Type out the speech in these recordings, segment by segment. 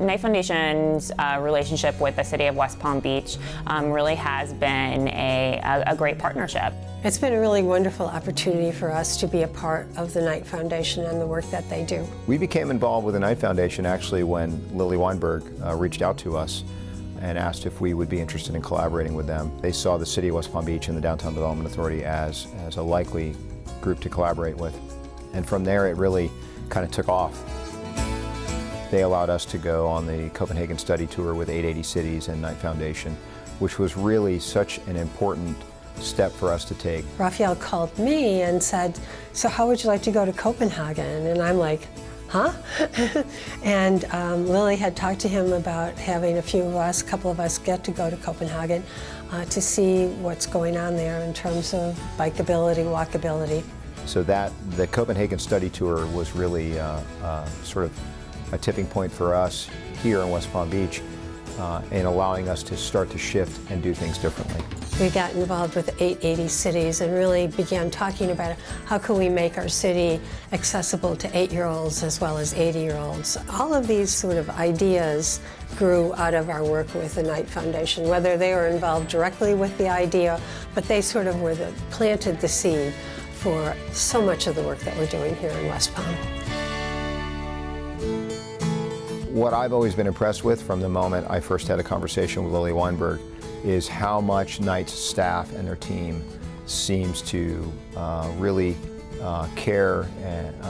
Knight Foundation's relationship with the city of West Palm Beach really has been a great partnership. It's been a really wonderful opportunity for us to be a part of the Knight Foundation and the work that they do. We became involved with the Knight Foundation actually when Lily Weinberg reached out to us and asked if we would be interested in collaborating with them. They saw the City of West Palm Beach and the Downtown Development Authority as a likely group to collaborate with. And from there it really kind of took off. They allowed us to go on the Copenhagen study tour with 880 Cities and Knight Foundation, which was really such an important step for us to take. Raphael called me and said, "So how would you like to go to Copenhagen?" And I'm like, huh? And Lily had talked to him about having a couple of us get to go to Copenhagen to see what's going on there in terms of bikeability, walkability. So the Copenhagen study tour was really sort of a tipping point for us here in West Palm Beach in allowing us to start to shift and do things differently. We got involved with 880 Cities and really began talking about how can we make our city accessible to 8-year-olds as well as 80-year-olds. All of these sort of ideas grew out of our work with the Knight Foundation, whether they were involved directly with the idea, but they sort of planted the seed for so much of the work that we're doing here in West Palm. What I've always been impressed with from the moment I first had a conversation with Lily Weinberg is how much Knight's staff and their team seems to really care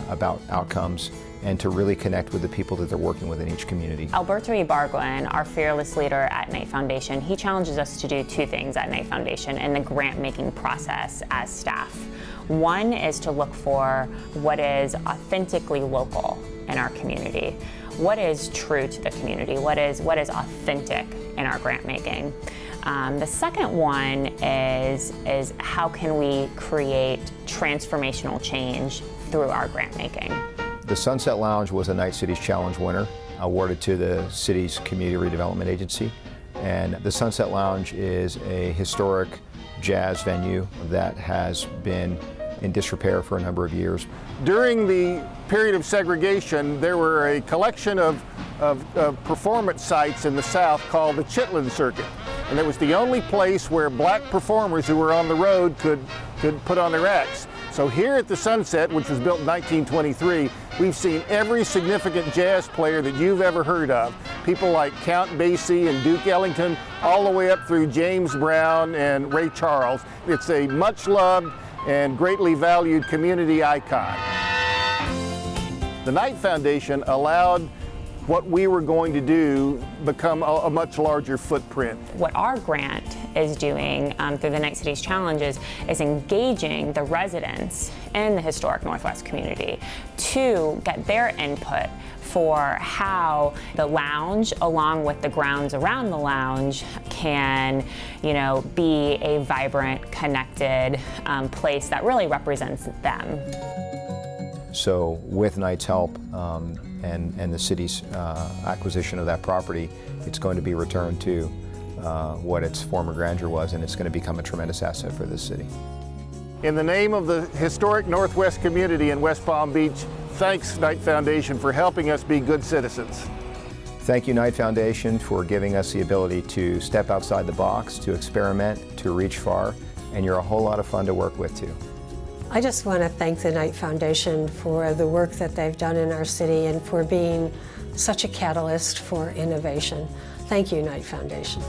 about outcomes and to really connect with the people that they're working with in each community. Alberto Ibarguen, our fearless leader at Knight Foundation, he challenges us to do two things at Knight Foundation in the grant-making process as staff. One is to look for what is authentically local in our community. What is true to the community? What is authentic in our grant making? The second one is how can we create transformational change through our grant making? The Sunset Lounge was a Knight Cities Challenge winner, awarded to the city's Community Redevelopment Agency. And the Sunset Lounge is a historic jazz venue that has been in disrepair for a number of years. During the period of segregation, there were a collection of performance sites in the South called the Chitlin Circuit. And it was the only place where black performers who were on the road could put on their acts. So here at the Sunset, which was built in 1923, we've seen every significant jazz player that you've ever heard of. People like Count Basie and Duke Ellington, all the way up through James Brown and Ray Charles. It's a much loved and greatly valued community icon. The Knight Foundation allowed what we were going to do become a much larger footprint. What our grant is doing through the Knight Cities Challenges is engaging the residents in the historic Northwest community to get their input for how the lounge, along with the grounds around the lounge, can, be a vibrant, connected place that really represents them. So with Knight's help and the city's acquisition of that property, it's going to be returned to what its former grandeur was, and it's going to become a tremendous asset for this city. In the name of the historic Northwest community in West Palm Beach, thanks Knight Foundation for helping us be good citizens. Thank you, Knight Foundation, for giving us the ability to step outside the box, to experiment, to reach far, and you're a whole lot of fun to work with too. I just want to thank the Knight Foundation for the work that they've done in our city and for being such a catalyst for innovation. Thank you, Knight Foundation.